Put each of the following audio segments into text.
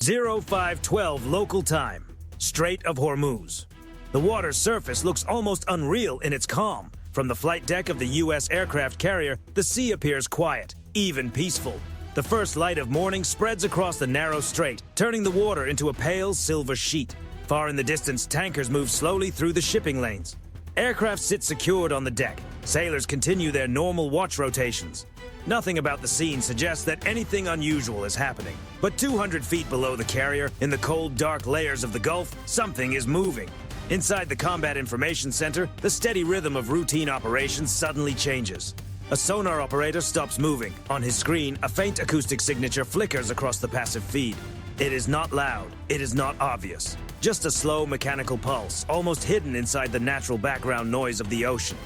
0512 local time, Strait of Hormuz. The water's surface looks almost unreal in its calm. From the flight deck of the U.S. aircraft carrier, the sea appears quiet, even peaceful. The first light of morning spreads across the narrow strait, turning the water into a pale silver sheet. Far in the distance, tankers move slowly through the shipping lanes. Aircraft sit secured on the deck. Sailors continue their normal watch rotations. Nothing about the scene suggests that anything unusual is happening. But 200 feet below the carrier, in the cold, dark layers of the Gulf, something is moving. Inside the Combat Information Center, the steady rhythm of routine operations suddenly changes. A sonar operator stops moving. On his screen, a faint acoustic signature flickers across the passive feed. It is not loud. It is not obvious. Just a slow mechanical pulse, almost hidden inside the natural background noise of the ocean.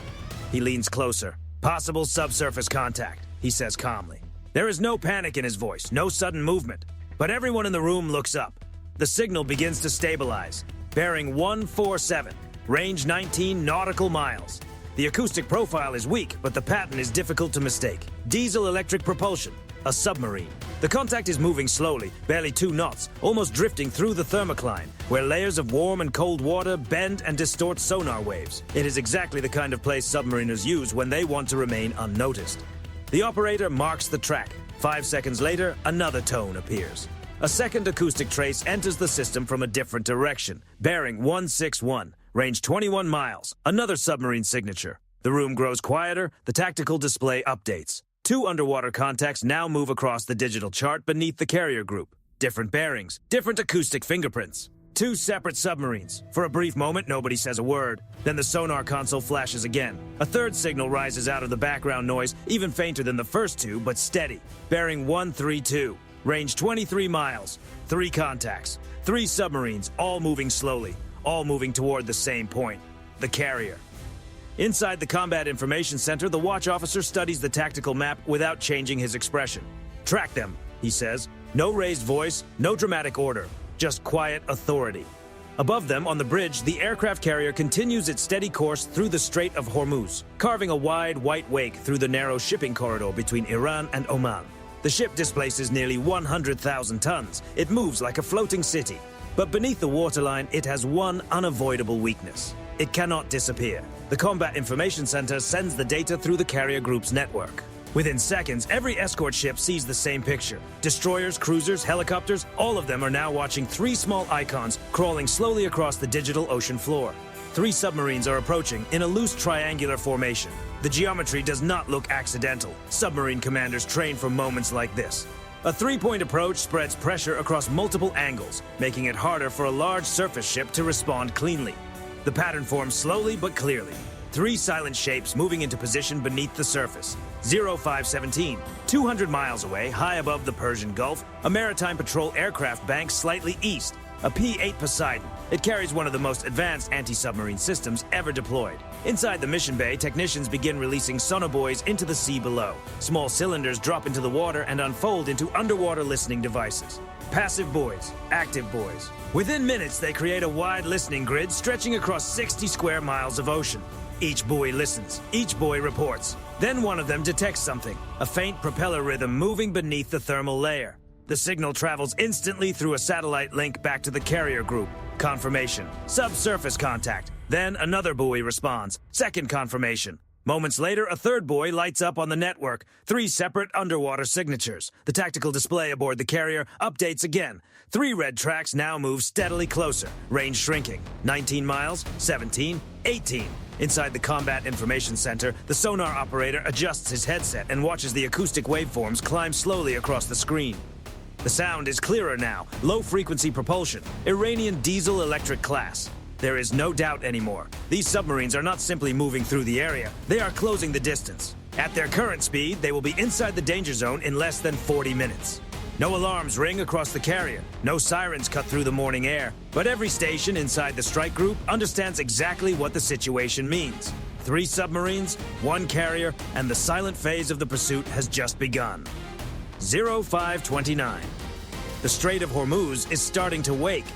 He leans closer. Possible subsurface contact, he says calmly. There is no panic in his voice, no sudden movement. But everyone in the room looks up. The signal begins to stabilize. Bearing 147, range 19 nautical miles. The acoustic profile is weak, but the pattern is difficult to mistake. Diesel-electric propulsion, a submarine. The contact is moving slowly, barely 2 knots, almost drifting through the thermocline, where layers of warm and cold water bend and distort sonar waves. It is exactly the kind of place submariners use when they want to remain unnoticed. The operator marks the track. 5 seconds later, another tone appears. A second acoustic trace enters the system from a different direction, bearing 161, range 21 miles, another submarine signature. The room grows quieter, the tactical display updates. 2 underwater contacts now move across the digital chart beneath the carrier group. Different bearings, different acoustic fingerprints. 2 separate submarines. For a brief moment, nobody says a word. Then the sonar console flashes again. A third signal rises out of the background noise, even fainter than the first 2, but steady. Bearing 132. Range 23 miles. 3 contacts. 3 submarines, all moving slowly. All moving toward the same point. The carrier. Inside the Combat Information Center, the watch officer studies the tactical map without changing his expression. Track them, he says. No raised voice, no dramatic order. Just quiet authority. Above them, on the bridge, the aircraft carrier continues its steady course through the Strait of Hormuz, carving a wide, white wake through the narrow shipping corridor between Iran and Oman. The ship displaces nearly 100,000 tons. It moves like a floating city. But beneath the waterline, it has one unavoidable weakness. It cannot disappear. The Combat Information Center sends the data through the carrier group's network. Within seconds, every escort ship sees the same picture. Destroyers, cruisers, helicopters, all of them are now watching 3 small icons crawling slowly across the digital ocean floor. 3 submarines are approaching in a loose triangular formation. The geometry does not look accidental. Submarine commanders train for moments like this. A 3-point approach spreads pressure across multiple angles, making it harder for a large surface ship to respond cleanly. The pattern forms slowly but clearly. 3 silent shapes moving into position beneath the surface. 0517, 200 miles away, high above the Persian Gulf, a maritime patrol aircraft banks slightly east. A P-8 Poseidon. It carries one of the most advanced anti-submarine systems ever deployed. Inside the mission bay, technicians begin releasing sonobuoys into the sea below. Small cylinders drop into the water and unfold into underwater listening devices. Passive buoys, active buoys. Within minutes, they create a wide listening grid stretching across 60 square miles of ocean. Each buoy listens. Each buoy reports. Then one of them detects something, a faint propeller rhythm moving beneath the thermal layer. The signal travels instantly through a satellite link back to the carrier group. Confirmation. Subsurface contact. Then another buoy responds. Second confirmation. Moments later, a third buoy lights up on the network. 3 separate underwater signatures. The tactical display aboard the carrier updates again. 3 red tracks now move steadily closer. Range shrinking. 19 miles, 17, 18. Inside the Combat Information Center, the sonar operator adjusts his headset and watches the acoustic waveforms climb slowly across the screen. The sound is clearer now. Low-frequency propulsion. Iranian diesel-electric class. There is no doubt anymore. These submarines are not simply moving through the area. They are closing the distance. At their current speed, they will be inside the danger zone in less than 40 minutes. No alarms ring across the carrier. No sirens cut through the morning air. But every station inside the strike group understands exactly what the situation means. 3 submarines, 1 carrier, and the silent phase of the pursuit has just begun. 0529. The Strait of Hormuz is starting to wake.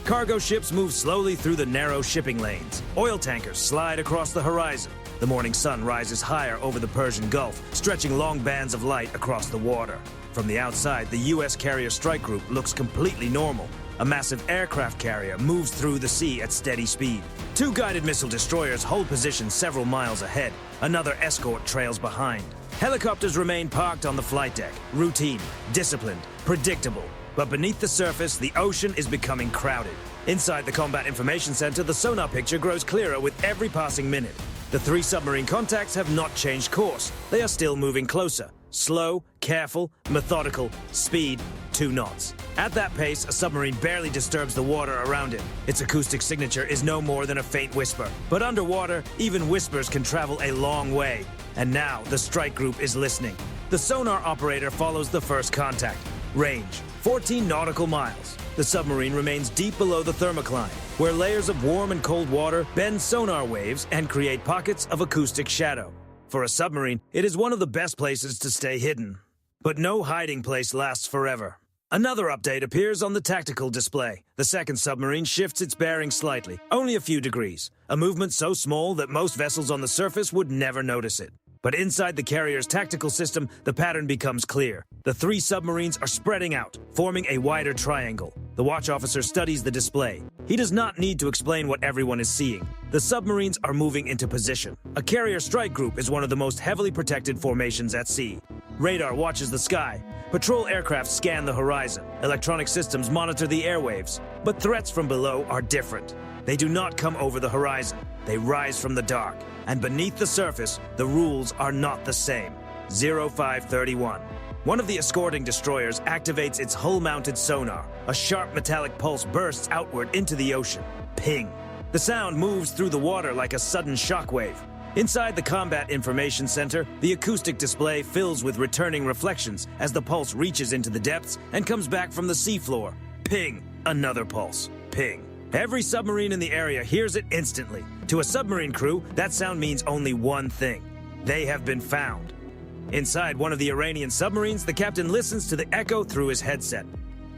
Cargo ships move slowly through the narrow shipping lanes. Oil tankers slide across the horizon. The morning sun rises higher over the Persian Gulf, stretching long bands of light across the water. From the outside, the U.S. carrier strike group looks completely normal. A massive aircraft carrier moves through the sea at steady speed. Two guided missile destroyers hold position several miles ahead. Another escort trails behind. Helicopters remain parked on the flight deck, routine, disciplined, predictable. But beneath the surface, the ocean is becoming crowded. Inside the Combat Information Center, the sonar picture grows clearer with every passing minute. The three submarine contacts have not changed course. They are still moving closer. Slow, careful, methodical, speed 2 knots. At that pace, a submarine barely disturbs the water around it. Its acoustic signature is no more than a faint whisper. But underwater, even whispers can travel a long way. And now, the strike group is listening. The sonar operator follows the first contact. Range, 14 nautical miles. The submarine remains deep below the thermocline, where layers of warm and cold water bend sonar waves and create pockets of acoustic shadow. For a submarine, it is one of the best places to stay hidden. But no hiding place lasts forever. Another update appears on the tactical display. The second submarine shifts its bearing slightly, only a few degrees, a movement so small that most vessels on the surface would never notice it. But inside the carrier's tactical system, the pattern becomes clear. The three submarines are spreading out, forming a wider triangle. The watch officer studies the display. He does not need to explain what everyone is seeing. The submarines are moving into position. A carrier strike group is one of the most heavily protected formations at sea. Radar watches the sky. Patrol aircraft scan the horizon. Electronic systems monitor the airwaves. But threats from below are different. They do not come over the horizon. They rise from the dark. And beneath the surface, the rules are not the same. 0531. One of the escorting destroyers activates its hull-mounted sonar. A sharp metallic pulse bursts outward into the ocean. Ping. The sound moves through the water like a sudden shockwave. Inside the Combat Information Center, the acoustic display fills with returning reflections as the pulse reaches into the depths and comes back from the seafloor. Ping. Another pulse. Ping. Every submarine in the area hears it instantly. To a submarine crew, that sound means only one thing. They have been found. Inside one of the Iranian submarines, the captain listens to the echo through his headset.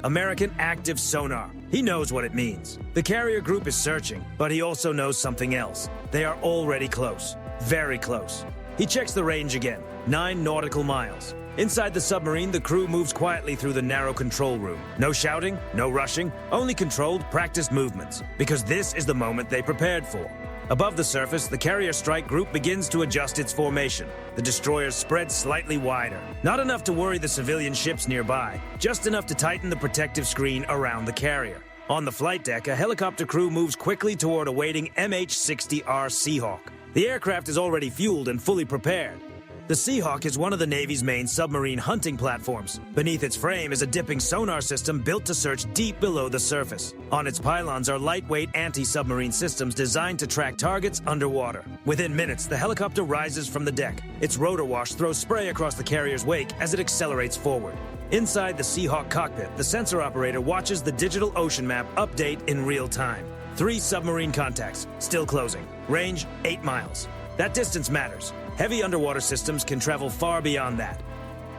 American active sonar. He knows what it means. The carrier group is searching, but he also knows something else. They are already close. Very close. He checks the range again. 9 nautical miles. Inside the submarine, the crew moves quietly through the narrow control room. No shouting, no rushing, only controlled, practiced movements. Because this is the moment they prepared for. Above the surface, the carrier strike group begins to adjust its formation. The destroyers spread slightly wider. Not enough to worry the civilian ships nearby, just enough to tighten the protective screen around the carrier. On the flight deck, a helicopter crew moves quickly toward a waiting MH-60R Seahawk. The aircraft is already fueled and fully prepared. The Seahawk is one of the Navy's main submarine hunting platforms. Beneath its frame is a dipping sonar system built to search deep below the surface. On its pylons are lightweight anti-submarine systems designed to track targets underwater. Within minutes, the helicopter rises from the deck. Its rotor wash throws spray across the carrier's wake as it accelerates forward. Inside the Seahawk cockpit, the sensor operator watches the digital ocean map update in real time. 3 submarine contacts, still closing. Range, 8 miles. That distance matters. Heavy underwater systems can travel far beyond that.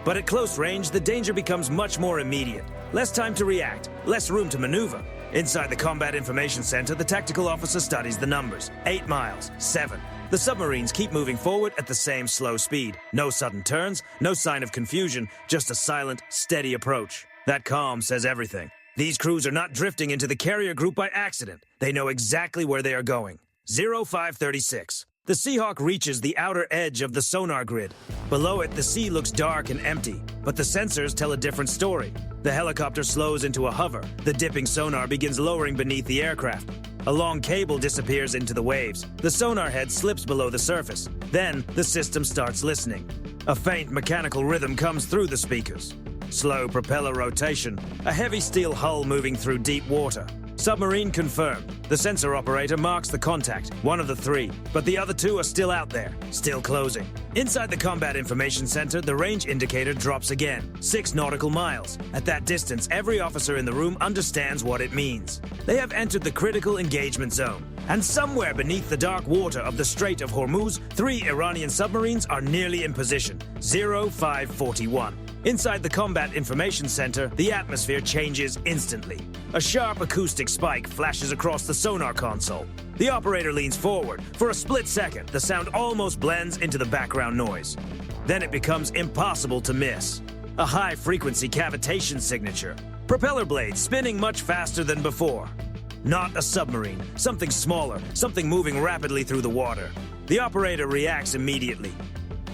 But at close range, the danger becomes much more immediate. Less time to react, less room to maneuver. Inside the Combat Information Center, the tactical officer studies the numbers. 8 miles, 7. The submarines keep moving forward at the same slow speed. No sudden turns, no sign of confusion, just a silent, steady approach. That calm says everything. These crews are not drifting into the carrier group by accident. They know exactly where they are going. 0536. The Seahawk reaches the outer edge of the sonar grid. Below it, the sea looks dark and empty, but the sensors tell a different story. The helicopter slows into a hover. The dipping sonar begins lowering beneath the aircraft. A long cable disappears into the waves. The sonar head slips below the surface. Then, the system starts listening. A faint mechanical rhythm comes through the speakers. Slow propeller rotation. A heavy steel hull moving through deep water. Submarine confirmed. The sensor operator marks the contact, one of the 3, but the other 2 are still out there, still closing. Inside the Combat Information Center, the range indicator drops again, 6 nautical miles. At that distance, every officer in the room understands what it means. They have entered the critical engagement zone. And somewhere beneath the dark water of the Strait of Hormuz, 3 Iranian submarines are nearly in position, 0541. Inside the Combat Information Center, the atmosphere changes instantly. A sharp acoustic spike flashes across the sonar console. The operator leans forward. For a split second, the sound almost blends into the background noise. Then it becomes impossible to miss. a high-frequency cavitation signature. Propeller blades spinning much faster than before. Not a submarine, something smaller, something moving rapidly through the water. The operator reacts immediately.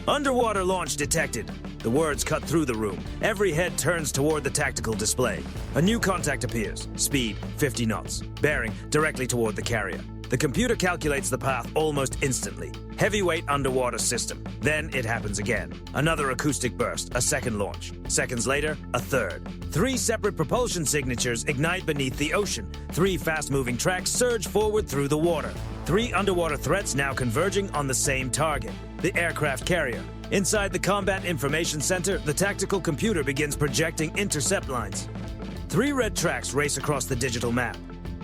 Underwater launch detected. The words cut through the room. Every head turns toward the tactical display. A new contact appears. Speed, 50 knots. Bearing directly toward the carrier. The computer calculates the path almost instantly. Heavyweight underwater system. Then it happens again. Another acoustic burst, a second launch. Seconds later, a third. 3 separate propulsion signatures ignite beneath the ocean. 3 fast-moving tracks surge forward through the water. 3 underwater threats now converging on the same target, the aircraft carrier. Inside the Combat Information Center, the tactical computer begins projecting intercept lines. 3 red tracks race across the digital map.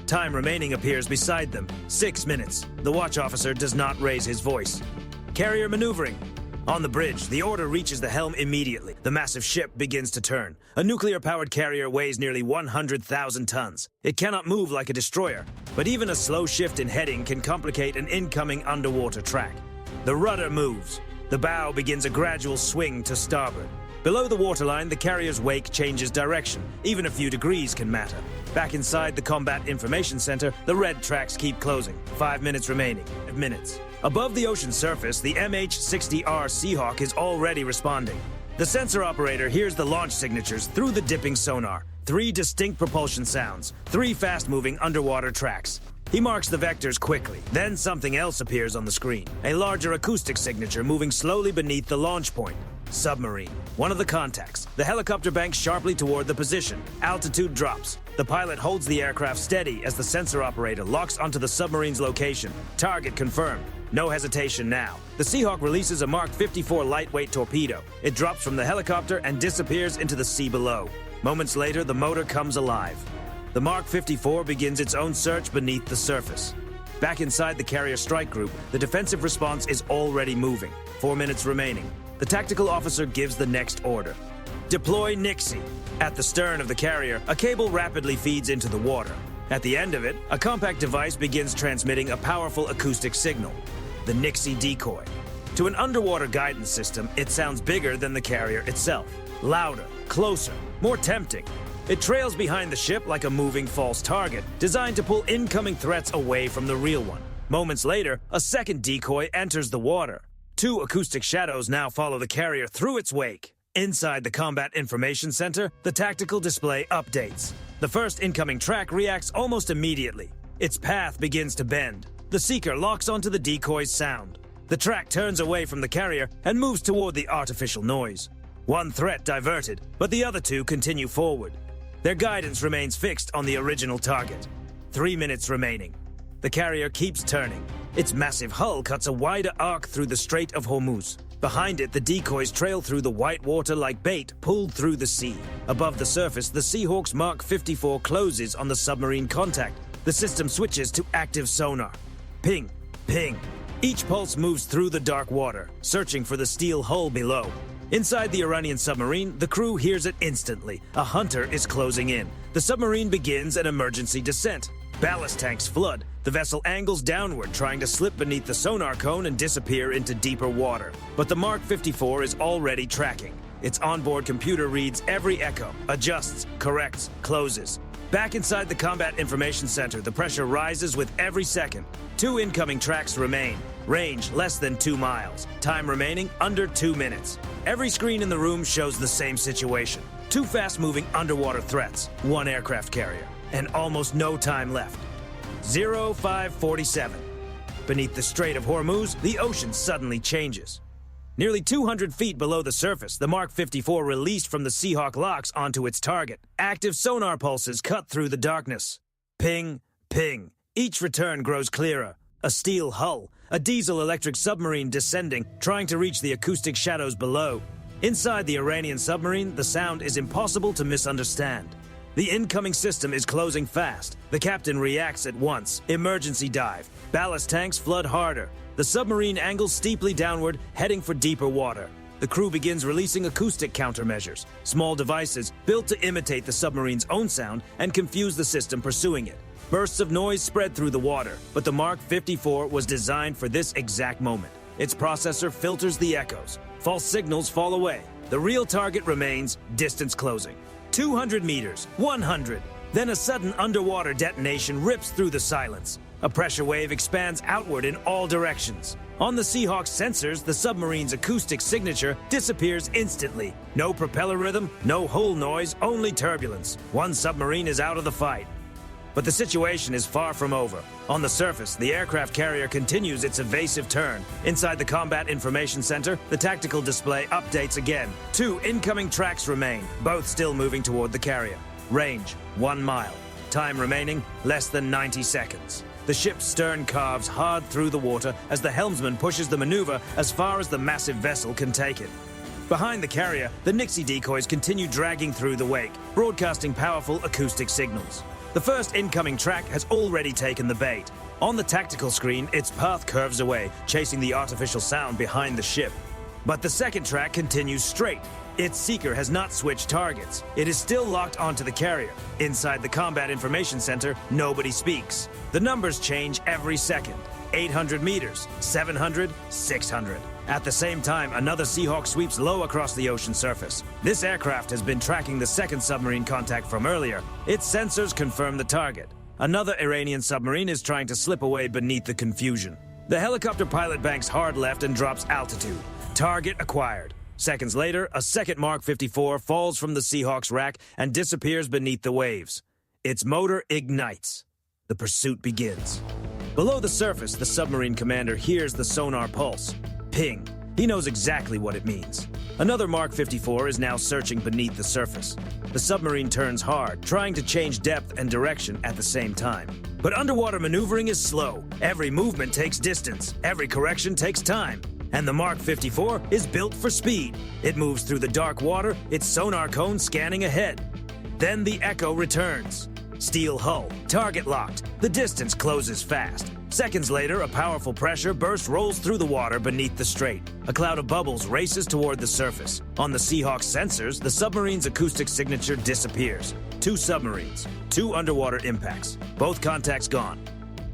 Time remaining appears beside them, 6 minutes. The watch officer does not raise his voice. Carrier maneuvering. On the bridge, the order reaches the helm immediately. The massive ship begins to turn. A nuclear-powered carrier weighs nearly 100,000 tons. It cannot move like a destroyer, but even a slow shift in heading can complicate an incoming underwater track. The rudder moves. The bow begins a gradual swing to starboard. Below the waterline, the carrier's wake changes direction. Even a few degrees can matter. Back inside the Combat Information Center, the red tracks keep closing. 5 minutes remaining. 5 minutes. Above the ocean surface, the MH-60R Seahawk is already responding. The sensor operator hears the launch signatures through the dipping sonar. 3 distinct propulsion sounds. 3 fast-moving underwater tracks. He marks the vectors quickly. Then something else appears on the screen. A larger acoustic signature moving slowly beneath the launch point. Submarine. One of the contacts. The helicopter banks sharply toward the position. Altitude drops. The pilot holds the aircraft steady as the sensor operator locks onto the submarine's location. Target confirmed. No hesitation now. The Seahawk releases a Mark 54 lightweight torpedo. It drops from the helicopter and disappears into the sea below. Moments later, the motor comes alive. The Mark 54 begins its own search beneath the surface. Back inside the carrier strike group, the defensive response is already moving. 4 minutes remaining. The tactical officer gives the next order. Deploy Nixie. At the stern of the carrier, a cable rapidly feeds into the water. At the end of it, a compact device begins transmitting a powerful acoustic signal. The Nixie decoy. To an underwater guidance system, it sounds bigger than the carrier itself. Louder, closer, more tempting. It trails behind the ship like a moving false target, designed to pull incoming threats away from the real one. Moments later, a second decoy enters the water. 2 acoustic shadows now follow the carrier through its wake. Inside the Combat Information Center, the tactical display updates. The first incoming track reacts almost immediately. Its path begins to bend. The seeker locks onto the decoy's sound. The track turns away from the carrier and moves toward the artificial noise. 1 threat diverted, but the other 2 continue forward. Their guidance remains fixed on the original target. 3 minutes remaining. The carrier keeps turning. Its massive hull cuts a wider arc through the Strait of Hormuz. Behind it, the decoys trail through the white water like bait pulled through the sea. Above the surface, the Seahawk's Mark 54 closes on the submarine contact. The system switches to active sonar. Ping, ping. Each pulse moves through the dark water, searching for the steel hull below. Inside the Iranian submarine, the crew hears it instantly. A hunter is closing in. The submarine begins an emergency descent. Ballast tanks flood. The vessel angles downward, trying to slip beneath the sonar cone and disappear into deeper water. But the Mark 54 is already tracking. Its onboard computer reads every echo, adjusts, corrects, closes. Back inside the Combat Information Center, the pressure rises with every second. 2 incoming tracks remain. Range less than 2 miles. Time remaining under 2 minutes. Every screen in the room shows the same situation. 2 fast-moving underwater threats, 1 aircraft carrier, and almost no time left. 0547. Beneath the Strait of Hormuz, the ocean suddenly changes. Nearly 200 feet below the surface, the Mark 54 released from the Seahawk locks onto its target. Active sonar pulses cut through the darkness. Ping, ping. Each return grows clearer. A steel hull, a diesel-electric submarine descending, trying to reach the acoustic shadows below. Inside the Iranian submarine, the sound is impossible to misunderstand. The incoming system is closing fast. The captain reacts at once. Emergency dive. Ballast tanks flood harder. The submarine angles steeply downward, heading for deeper water. The crew begins releasing acoustic countermeasures, small devices built to imitate the submarine's own sound and confuse the system pursuing it. Bursts of noise spread through the water, but the Mark 54 was designed for this exact moment. Its processor filters the echoes. False signals fall away. The real target remains distance closing. 200 meters, 100. Then a sudden underwater detonation rips through the silence. A pressure wave expands outward in all directions. On the Seahawk's sensors, the submarine's acoustic signature disappears instantly. No propeller rhythm, no hull noise, only turbulence. One submarine is out of the fight. But the situation is far from over. On the surface, the aircraft carrier continues its evasive turn. Inside the Combat Information Center, the tactical display updates again. 2 incoming tracks remain, both still moving toward the carrier. Range, 1 mile. Time remaining, less than 90 seconds. The ship's stern carves hard through the water as the helmsman pushes the maneuver as far as the massive vessel can take it. Behind the carrier, the Nixie decoys continue dragging through the wake, broadcasting powerful acoustic signals. The first incoming track has already taken the bait. On the tactical screen, its path curves away, chasing the artificial sound behind the ship. But the second track continues straight. Its seeker has not switched targets. It is still locked onto the carrier. Inside the Combat Information Center, nobody speaks. The numbers change every second. 800 meters, 700, 600. At the same time, another Seahawk sweeps low across the ocean surface. This aircraft has been tracking the second submarine contact from earlier. Its sensors confirm the target. Another Iranian submarine is trying to slip away beneath the confusion. The helicopter pilot banks hard left and drops altitude. Target acquired. Seconds later, a second Mark 54 falls from the Seahawk's rack and disappears beneath the waves. Its motor ignites. The pursuit begins. Below the surface, the submarine commander hears the sonar pulse. Ping. He knows exactly what it means. Another Mark 54 is now searching beneath the surface. The submarine turns hard, trying to change depth and direction at the same time. But underwater maneuvering is slow. Every movement takes distance. Every correction takes time. And the Mark 54 is built for speed. It moves through the dark water, its sonar cone scanning ahead. Then the echo returns. Steel hull, target locked. The distance closes fast. Seconds later, a powerful pressure burst rolls through the water beneath the strait. A cloud of bubbles races toward the surface. On the Seahawk's sensors, the submarine's acoustic signature disappears. 2 submarines, 2 underwater impacts. Both contacts gone.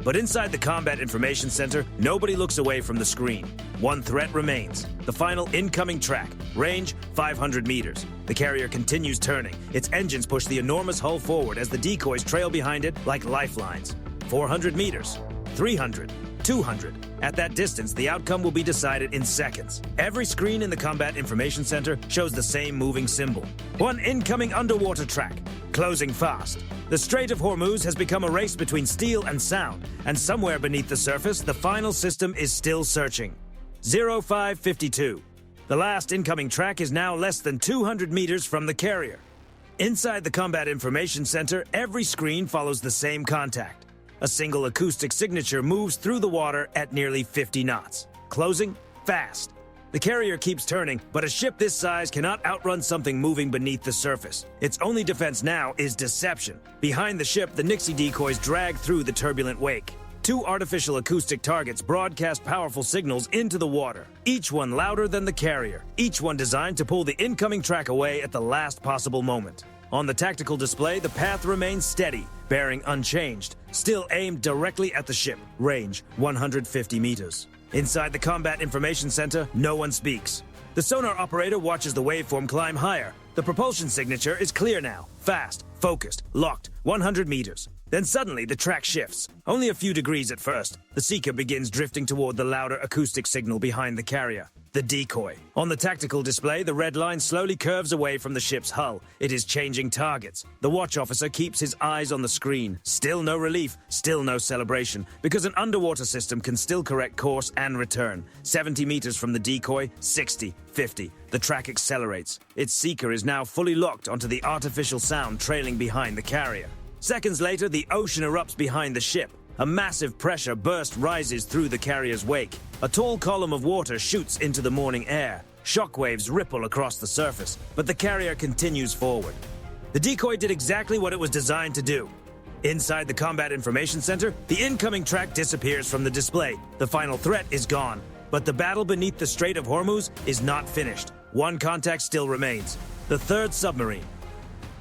But inside the Combat Information Center, nobody looks away from the screen. One threat remains. The final incoming track. Range, 500 meters. The carrier continues turning. Its engines push the enormous hull forward as the decoys trail behind it like lifelines. 400 meters. 300. 200. At that distance, the outcome will be decided in seconds. Every screen in the Combat Information Center shows the same moving symbol. One incoming underwater track. Closing fast. The Strait of Hormuz has become a race between steel and sound, and somewhere beneath the surface, the final system is still searching. 0552. The last incoming track is now less than 200 meters from the carrier. Inside the Combat Information Center, every screen follows the same contact. A single acoustic signature moves through the water at nearly 50 knots. Closing fast. The carrier keeps turning, but a ship this size cannot outrun something moving beneath the surface. Its only defense now is deception. Behind the ship, the Nixie decoys drag through the turbulent wake. 2 artificial acoustic targets broadcast powerful signals into the water, each one louder than the carrier, each one designed to pull the incoming track away at the last possible moment. On the tactical display, the path remains steady, bearing unchanged, still aimed directly at the ship. Range, 150 meters. Inside the Combat Information Center, no one speaks. The sonar operator watches the waveform climb higher. The propulsion signature is clear now. Fast, focused, locked, 100 meters. Then suddenly the track shifts. Only a few degrees at first. The seeker begins drifting toward the louder acoustic signal behind the carrier. The decoy. On the tactical display, the red line slowly curves away from the ship's hull. It is changing targets. The watch officer keeps his eyes on the screen. Still no relief, still no celebration, because an underwater system can still correct course and return. 70 meters from the decoy, 60, 50. The track accelerates. Its seeker is now fully locked onto the artificial sound trailing behind the carrier. Seconds later, the ocean erupts behind the ship. A massive pressure burst rises through the carrier's wake. A tall column of water shoots into the morning air. Shockwaves ripple across the surface, but the carrier continues forward. The decoy did exactly what it was designed to do. Inside the Combat Information Center, the incoming track disappears from the display. The final threat is gone, but the battle beneath the Strait of Hormuz is not finished. One contact still remains: the third submarine.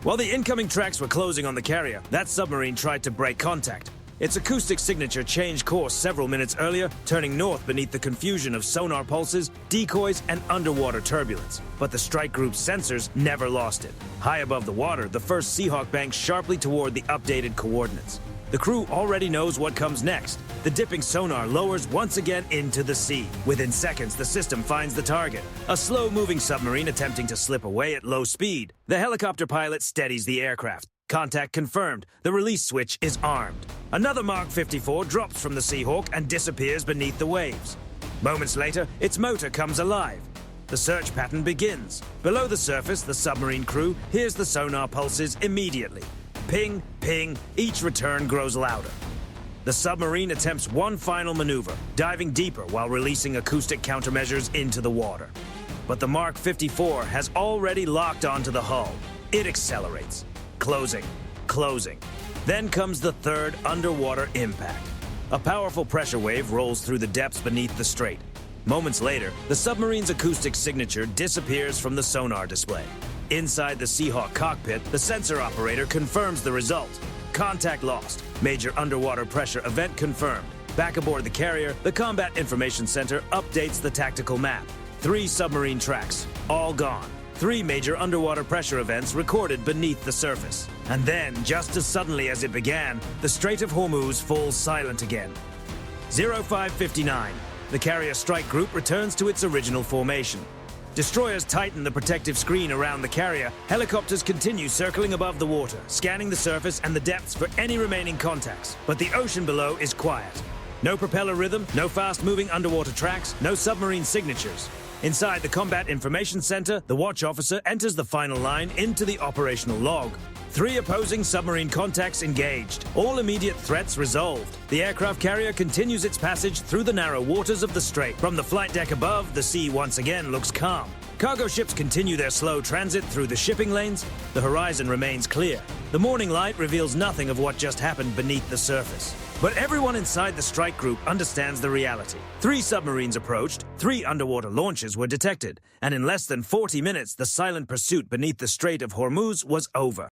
While the incoming tracks were closing on the carrier, that submarine tried to break contact. Its acoustic signature changed course several minutes earlier, turning north beneath the confusion of sonar pulses, decoys, and underwater turbulence. But the strike group's sensors never lost it. High above the water, the first Seahawk banks sharply toward the updated coordinates. The crew already knows what comes next. The dipping sonar lowers once again into the sea. Within seconds, the system finds the target, a slow-moving submarine attempting to slip away at low speed. The helicopter pilot steadies the aircraft. Contact confirmed. The release switch is armed. Another Mark 54 drops from the Seahawk and disappears beneath the waves. Moments later, its motor comes alive. The search pattern begins. Below the surface, the submarine crew hears the sonar pulses immediately. Ping, ping, each return grows louder. The submarine attempts one final maneuver, diving deeper while releasing acoustic countermeasures into the water. But the Mark 54 has already locked onto the hull. It accelerates. Closing, closing. Then comes the third underwater impact. A powerful pressure wave rolls through the depths beneath the strait. Moments later, the submarine's acoustic signature disappears from the sonar display. Inside the Seahawk cockpit, the sensor operator confirms the result. Contact lost. Major underwater pressure event confirmed. Back aboard the carrier, the Combat Information Center updates the tactical map. 3 submarine tracks, all gone. 3 major underwater pressure events recorded beneath the surface. And then, just as suddenly as it began, the Strait of Hormuz falls silent again. 0559. The carrier strike group returns to its original formation. Destroyers tighten the protective screen around the carrier. Helicopters continue circling above the water, scanning the surface and the depths for any remaining contacts. But the ocean below is quiet. No propeller rhythm, no fast-moving underwater tracks, no submarine signatures. Inside the Combat Information Center, the watch officer enters the final line into the operational log. 3 opposing submarine contacts engaged. All immediate threats resolved. The aircraft carrier continues its passage through the narrow waters of the strait. From the flight deck above, the sea once again looks calm. Cargo ships continue their slow transit through the shipping lanes. The horizon remains clear. The morning light reveals nothing of what just happened beneath the surface. But everyone inside the strike group understands the reality. 3 submarines approached, 3 underwater launches were detected, and in less than 40 minutes, the silent pursuit beneath the Strait of Hormuz was over.